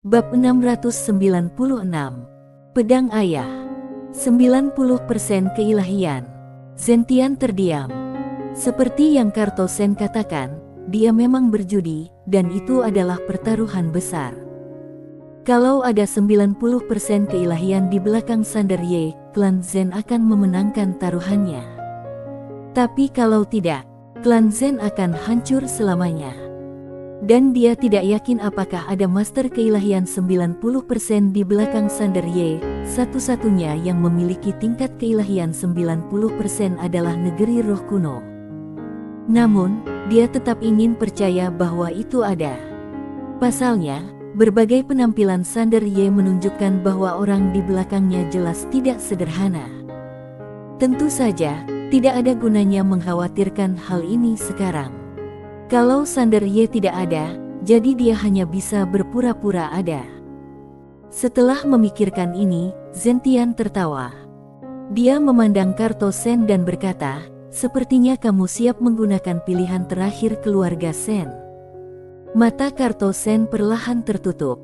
Bab 696. Pedang Ayah. 90% keilahian. Zentian terdiam. Seperti yang Kartosen katakan, dia memang berjudi, dan itu adalah pertaruhan besar. Kalau ada 90% keilahian di belakang Sanderye, klan Zen akan memenangkan taruhannya. Tapi kalau tidak, klan Zen akan hancur selamanya. Dan dia tidak yakin apakah ada master keilahian 90% di belakang Sanderye. Satu-satunya yang memiliki tingkat keilahian 90% adalah negeri roh kuno. Namun, dia tetap ingin percaya bahwa itu ada. Pasalnya, berbagai penampilan Sanderye menunjukkan bahwa orang di belakangnya jelas tidak sederhana. Tentu saja, tidak ada gunanya mengkhawatirkan hal ini sekarang. Kalau Sanderye tidak ada, jadi dia hanya bisa berpura-pura ada. Setelah memikirkan ini, Zentian tertawa. Dia memandang Kartosen dan berkata, "Sepertinya kamu siap menggunakan pilihan terakhir keluarga Sen." Mata Kartosen perlahan tertutup.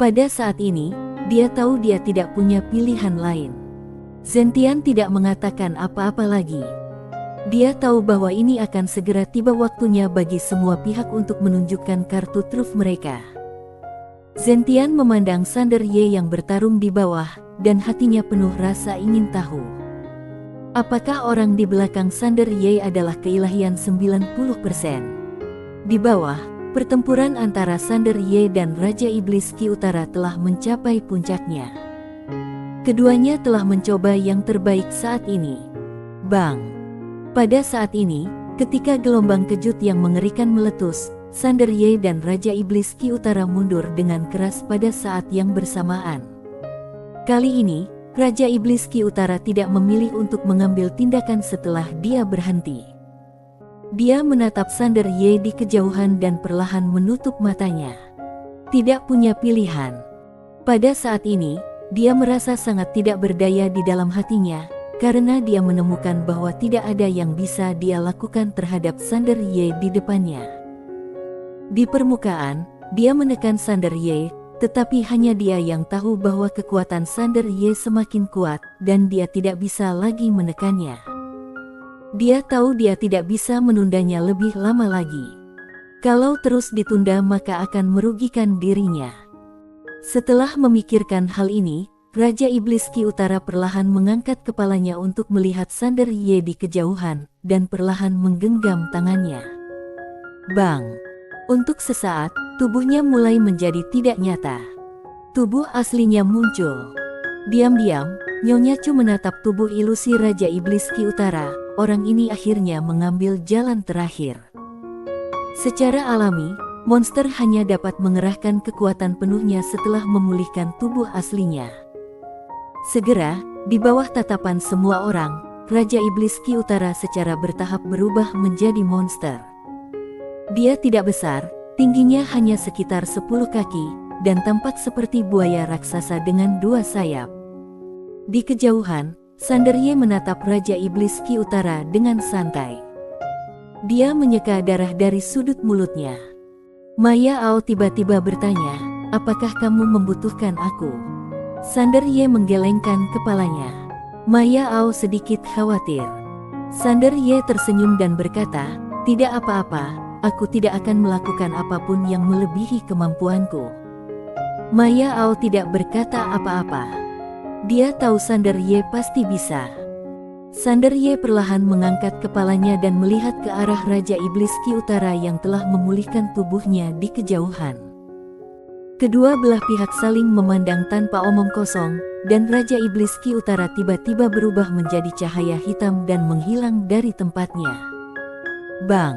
Pada saat ini, dia tahu dia tidak punya pilihan lain. Zentian tidak mengatakan apa-apa lagi. Dia tahu bahwa ini akan segera tiba waktunya bagi semua pihak untuk menunjukkan kartu truf mereka. Zentian memandang Sanderye yang bertarung di bawah, dan hatinya penuh rasa ingin tahu. Apakah orang di belakang Sanderye adalah keilahian 90%? Di bawah, pertempuran antara Sanderye dan Raja Iblis Ki Utara telah mencapai puncaknya. Keduanya telah mencoba yang terbaik saat ini. Bang! Pada saat ini, ketika gelombang kejut yang mengerikan meletus, Sanderye dan Raja Iblis Ki Utara mundur dengan keras pada saat yang bersamaan. Kali ini, Raja Iblis Ki Utara tidak memilih untuk mengambil tindakan setelah dia berhenti. Dia menatap Sanderye di kejauhan dan perlahan menutup matanya. Tidak punya pilihan. Pada saat ini, dia merasa sangat tidak berdaya di dalam hatinya, karena dia menemukan bahwa tidak ada yang bisa dia lakukan terhadap Sanderye di depannya. Di permukaan, dia menekan Sanderye, tetapi hanya dia yang tahu bahwa kekuatan Sanderye semakin kuat, dan dia tidak bisa lagi menekannya. Dia tahu dia tidak bisa menundanya lebih lama lagi. Kalau terus ditunda maka akan merugikan dirinya. Setelah memikirkan hal ini, Raja Iblis Ki Utara perlahan mengangkat kepalanya untuk melihat Sanderye di kejauhan, dan perlahan menggenggam tangannya. Bang! Untuk sesaat, tubuhnya mulai menjadi tidak nyata. Tubuh aslinya muncul. Diam-diam, Nyonya Chu menatap tubuh ilusi Raja Iblis Ki Utara. Orang ini akhirnya mengambil jalan terakhir. Secara alami, monster hanya dapat mengerahkan kekuatan penuhnya setelah memulihkan tubuh aslinya. Segera, di bawah tatapan semua orang, Raja Iblis Ki Utara secara bertahap berubah menjadi monster. Dia tidak besar, tingginya hanya sekitar 10 kaki, dan tampak seperti buaya raksasa dengan 2 sayap. Di kejauhan, Sanderye menatap Raja Iblis Ki Utara dengan santai. Dia menyeka darah dari sudut mulutnya. Maya Ao tiba-tiba bertanya, "Apakah kamu membutuhkan aku?" Sanderye menggelengkan kepalanya. Maya Ao sedikit khawatir. Sanderye tersenyum dan berkata, "Tidak apa-apa, aku tidak akan melakukan apapun yang melebihi kemampuanku." Maya Ao tidak berkata apa-apa. Dia tahu Sanderye pasti bisa. Sanderye perlahan mengangkat kepalanya dan melihat ke arah Raja Iblis Ki Utara yang telah memulihkan tubuhnya di kejauhan. Kedua belah pihak saling memandang tanpa omong kosong, dan Raja Iblis Ki Utara tiba-tiba berubah menjadi cahaya hitam dan menghilang dari tempatnya. Bang!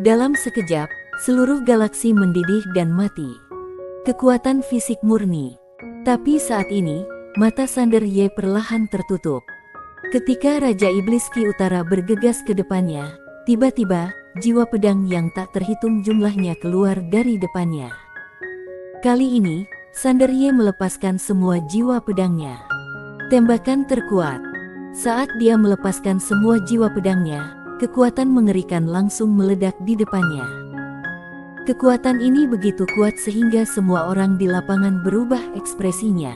Dalam sekejap, seluruh galaksi mendidih dan mati. Kekuatan fisik murni. Tapi saat ini, mata Sanderye perlahan tertutup. Ketika Raja Iblis Ki Utara bergegas ke depannya, tiba-tiba, jiwa pedang yang tak terhitung jumlahnya keluar dari depannya. Kali ini, Sanderye melepaskan semua jiwa pedangnya. Tembakan terkuat. Saat dia melepaskan semua jiwa pedangnya, kekuatan mengerikan langsung meledak di depannya. Kekuatan ini begitu kuat sehingga semua orang di lapangan berubah ekspresinya.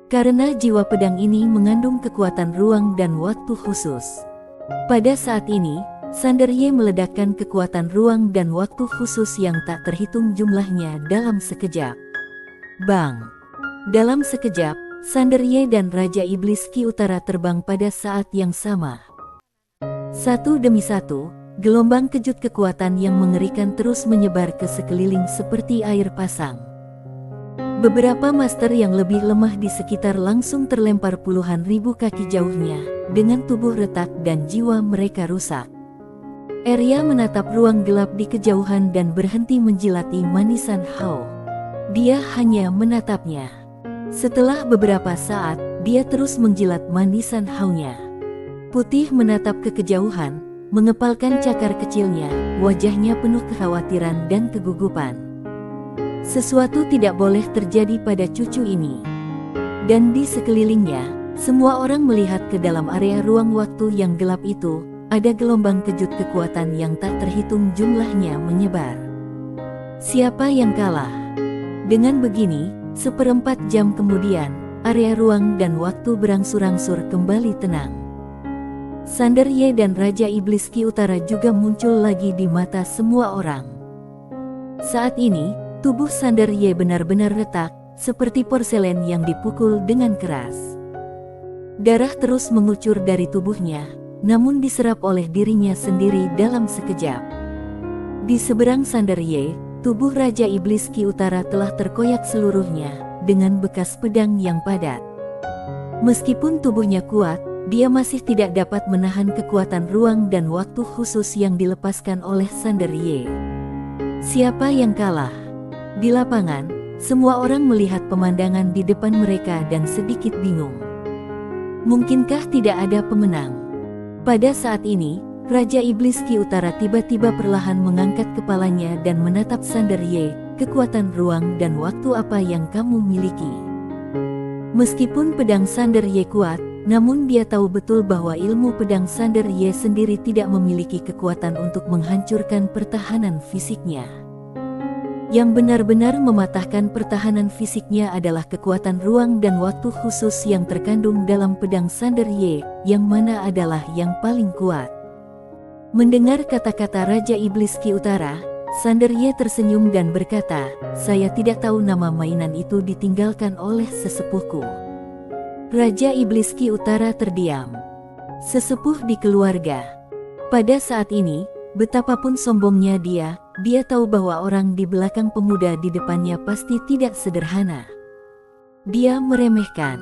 Karena jiwa pedang ini mengandung kekuatan ruang dan waktu khusus. Pada saat ini, Sanderye meledakkan kekuatan ruang dan waktu khusus yang tak terhitung jumlahnya dalam sekejap. Bang! Dalam sekejap, Sanderye dan Raja Iblis Ki Utara terbang pada saat yang sama. Satu demi satu, gelombang kejut kekuatan yang mengerikan terus menyebar ke sekeliling seperti air pasang. Beberapa master yang lebih lemah di sekitar langsung terlempar puluhan ribu kaki jauhnya, dengan tubuh retak dan jiwa mereka rusak. Arya menatap ruang gelap di kejauhan dan berhenti menjilati manisan Hao. Dia hanya menatapnya. Setelah beberapa saat, dia terus menjilat manisan Hao-nya. Putih menatap ke kejauhan, mengepalkan cakar kecilnya, wajahnya penuh kekhawatiran dan kegugupan. Sesuatu tidak boleh terjadi pada cucu ini. Dan di sekelilingnya, semua orang melihat ke dalam area ruang waktu yang gelap itu, ada gelombang kejut kekuatan yang tak terhitung jumlahnya menyebar. Siapa yang kalah? Dengan begini, 1/4 jam kemudian, area ruang dan waktu berangsur-angsur kembali tenang. Sanderye dan Raja Iblis Ki Utara juga muncul lagi di mata semua orang. Saat ini, tubuh Sanderye benar-benar retak, seperti porselen yang dipukul dengan keras. Darah terus mengucur dari tubuhnya, namun diserap oleh dirinya sendiri dalam sekejap. Di seberang Sanderye, tubuh Raja Iblis Ki Utara telah terkoyak seluruhnya, dengan bekas pedang yang padat. Meskipun tubuhnya kuat, dia masih tidak dapat menahan kekuatan ruang dan waktu khusus yang dilepaskan oleh Sanderye. Siapa yang kalah? Di lapangan, semua orang melihat pemandangan di depan mereka dan sedikit bingung. Mungkinkah tidak ada pemenang? Pada saat ini, Raja Iblis Ki Utara tiba-tiba perlahan mengangkat kepalanya dan menatap Sanderye. Kekuatan ruang dan waktu apa yang kamu miliki? Meskipun pedang Sanderye kuat, namun dia tahu betul bahwa ilmu pedang Sanderye sendiri tidak memiliki kekuatan untuk menghancurkan pertahanan fisiknya. Yang benar-benar mematahkan pertahanan fisiknya adalah kekuatan ruang dan waktu khusus yang terkandung dalam pedang Sanderye, yang mana adalah yang paling kuat. Mendengar kata-kata Raja Iblis Ki Utara, Sanderye tersenyum dan berkata, "Saya tidak tahu nama mainan itu ditinggalkan oleh sesepuhku." Raja Iblis Ki Utara terdiam. Sesepuh di keluarga. Pada saat ini, betapapun sombongnya dia tahu bahwa orang di belakang pemuda di depannya pasti tidak sederhana. Dia meremehkan.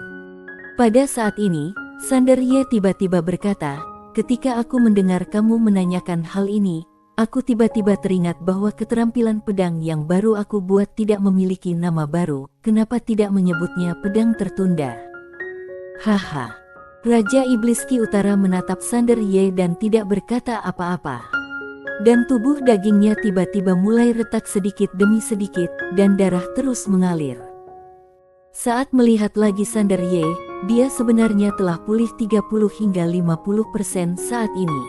Pada saat ini, Sanderye tiba-tiba berkata, "Ketika aku mendengar kamu menanyakan hal ini, aku tiba-tiba teringat bahwa keterampilan pedang yang baru aku buat tidak memiliki nama baru. Kenapa tidak menyebutnya pedang tertunda?" Haha. Raja Iblis Ki Utara menatap Sanderye dan tidak berkata apa-apa. Dan tubuh dagingnya tiba-tiba mulai retak sedikit demi sedikit, dan darah terus mengalir. Saat melihat lagi Sanderye, dia sebenarnya telah pulih 30 hingga 50% saat ini.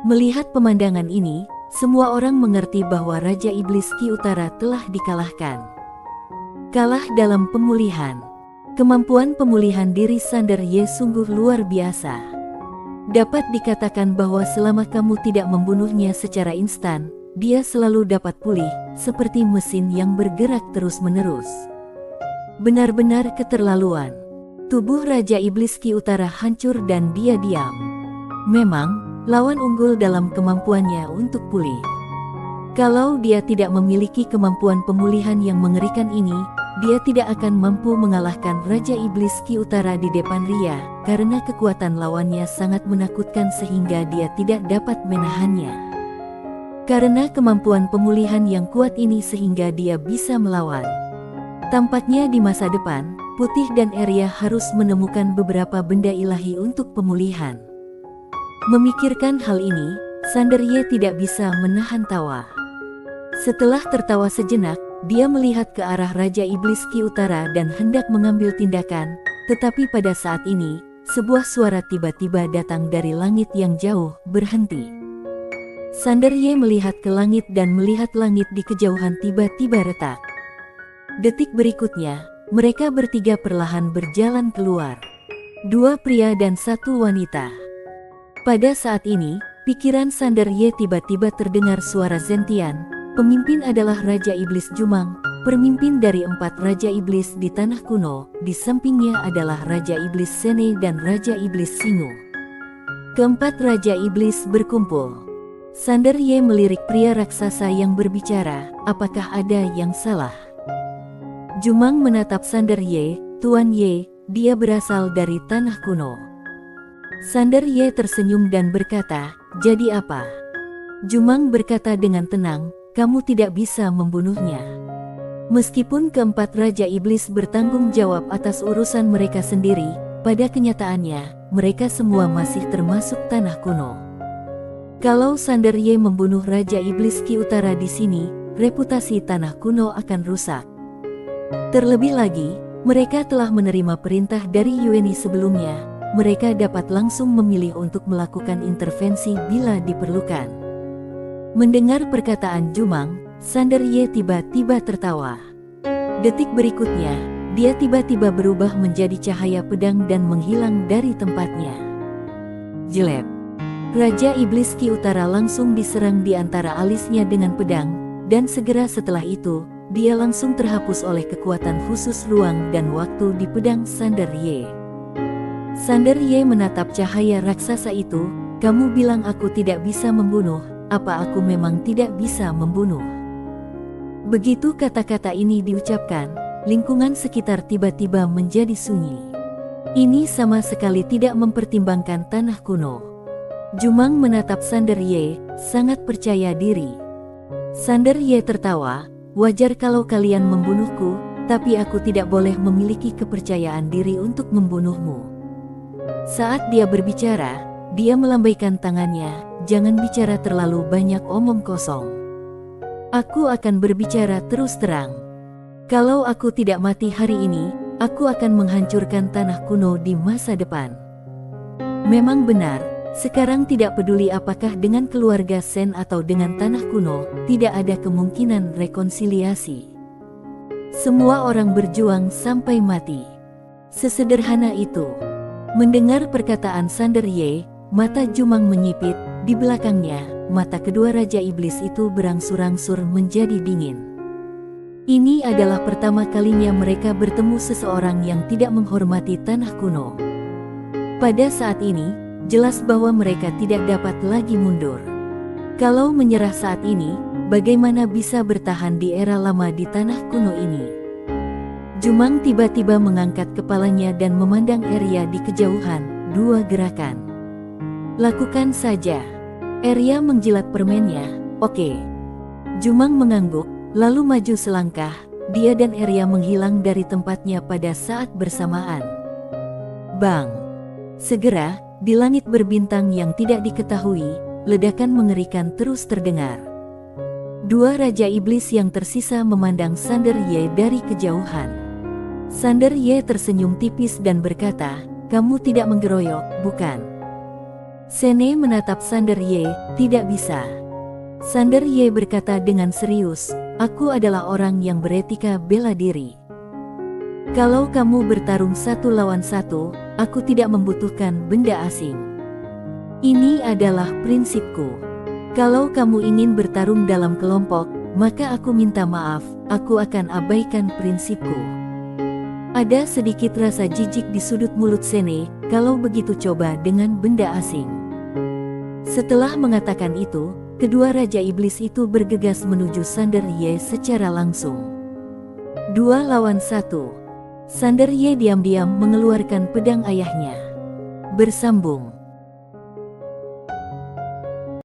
Melihat pemandangan ini, semua orang mengerti bahwa Raja Iblis Ki Utara telah dikalahkan. Kalah dalam pemulihan. Kemampuan pemulihan diri Sanderye sungguh luar biasa. Dapat dikatakan bahwa selama kamu tidak membunuhnya secara instan, dia selalu dapat pulih, seperti mesin yang bergerak terus-menerus. Benar-benar keterlaluan. Tubuh Raja Iblis Ki Utara hancur dan dia diam. Memang, lawan unggul dalam kemampuannya untuk pulih. Kalau dia tidak memiliki kemampuan pemulihan yang mengerikan ini, dia tidak akan mampu mengalahkan Raja Iblis Ki Utara di depan Ria, karena kekuatan lawannya sangat menakutkan sehingga dia tidak dapat menahannya. Karena kemampuan pemulihan yang kuat ini sehingga dia bisa melawan. Tampaknya di masa depan, Putih dan Arya harus menemukan beberapa benda ilahi untuk pemulihan. Memikirkan hal ini, Sanderye tidak bisa menahan tawa. Setelah tertawa sejenak, dia melihat ke arah Raja Iblis Ki Utara dan hendak mengambil tindakan, tetapi pada saat ini, sebuah suara tiba-tiba datang dari langit yang jauh, "Berhenti." Sander Ye melihat ke langit dan melihat langit di kejauhan tiba-tiba retak. Detik berikutnya, mereka bertiga perlahan berjalan keluar. 2 pria dan 1 wanita. Pada saat ini, pikiran Sander Ye tiba-tiba terdengar suara Zentian. Pemimpin adalah Raja Iblis Jumang, pemimpin dari 4 Raja Iblis di Tanah Kuno. Di sampingnya adalah Raja Iblis Sene dan Raja Iblis Singu. Keempat Raja Iblis berkumpul. Sander Ye melirik pria raksasa yang berbicara, apakah ada yang salah? Jumang menatap Sander Ye, Tuan Ye, dia berasal dari Tanah Kuno. Sander Ye tersenyum dan berkata, jadi apa? Jumang berkata dengan tenang, kamu tidak bisa membunuhnya. Meskipun keempat Raja Iblis bertanggung jawab atas urusan mereka sendiri, pada kenyataannya, mereka semua masih termasuk Tanah Kuno. Kalau Sander Ye membunuh Raja Iblis Ki Utara di sini, reputasi Tanah Kuno akan rusak. Terlebih lagi, mereka telah menerima perintah dari Yueni sebelumnya. Mereka dapat langsung memilih untuk melakukan intervensi bila diperlukan. Mendengar perkataan Jumang, Sander Ye tiba-tiba tertawa. Detik berikutnya, dia tiba-tiba berubah menjadi cahaya pedang dan menghilang dari tempatnya. Jelek. Raja Iblis Ki Utara langsung diserang di antara alisnya dengan pedang, dan segera setelah itu, dia langsung terhapus oleh kekuatan khusus ruang dan waktu di pedang Sander Ye. Sander Ye menatap cahaya raksasa itu, kamu bilang aku tidak bisa membunuh, apa aku memang tidak bisa membunuh? Begitu kata-kata ini diucapkan, lingkungan sekitar tiba-tiba menjadi sunyi. Ini sama sekali tidak mempertimbangkan Tanah Kuno. Jumang menatap Sander Ye, sangat percaya diri. Sander Ye tertawa, wajar kalau kalian membunuhku, tapi aku tidak boleh memiliki kepercayaan diri untuk membunuhmu. Saat dia berbicara, dia melambaikan tangannya, jangan bicara terlalu banyak omong kosong. Aku akan berbicara terus terang. Kalau aku tidak mati hari ini, aku akan menghancurkan Tanah Kuno di masa depan. Memang benar, sekarang tidak peduli apakah dengan keluarga Sen atau dengan Tanah Kuno, tidak ada kemungkinan rekonsiliasi. Semua orang berjuang sampai mati. Sesederhana itu. Mendengar perkataan Sander Ye, mata Jumang menyipit, di belakangnya, mata kedua Raja Iblis itu berangsur-angsur menjadi dingin. Ini adalah pertama kalinya mereka bertemu seseorang yang tidak menghormati Tanah Kuno. Pada saat ini, jelas bahwa mereka tidak dapat lagi mundur. Kalau menyerah saat ini, bagaimana bisa bertahan di era lama di Tanah Kuno ini? Jumang tiba-tiba mengangkat kepalanya dan memandang Arya di kejauhan, 2 gerakan. Lakukan saja. Arya menjilat permennya, oke. Jumang mengangguk, lalu maju selangkah, dia dan Arya menghilang dari tempatnya pada saat bersamaan. Bang! Segera, di langit berbintang yang tidak diketahui, ledakan mengerikan terus terdengar. 2 Raja Iblis yang tersisa memandang Sander Ye dari kejauhan. Sander Ye tersenyum tipis dan berkata, kamu tidak menggeroyok, bukan? Sene menatap Sander Ye, tidak bisa. Sander Ye berkata dengan serius, aku adalah orang yang beretika bela diri. Kalau kamu bertarung 1 lawan 1, aku tidak membutuhkan benda asing. Ini adalah prinsipku. Kalau kamu ingin bertarung dalam kelompok, maka aku minta maaf, aku akan abaikan prinsipku. Ada sedikit rasa jijik di sudut mulut Sene, kalau begitu coba dengan benda asing. Setelah mengatakan itu, kedua Raja Iblis itu bergegas menuju Sander Ye secara langsung. 2 lawan 1. Sander Ye diam-diam mengeluarkan pedang ayahnya. Bersambung.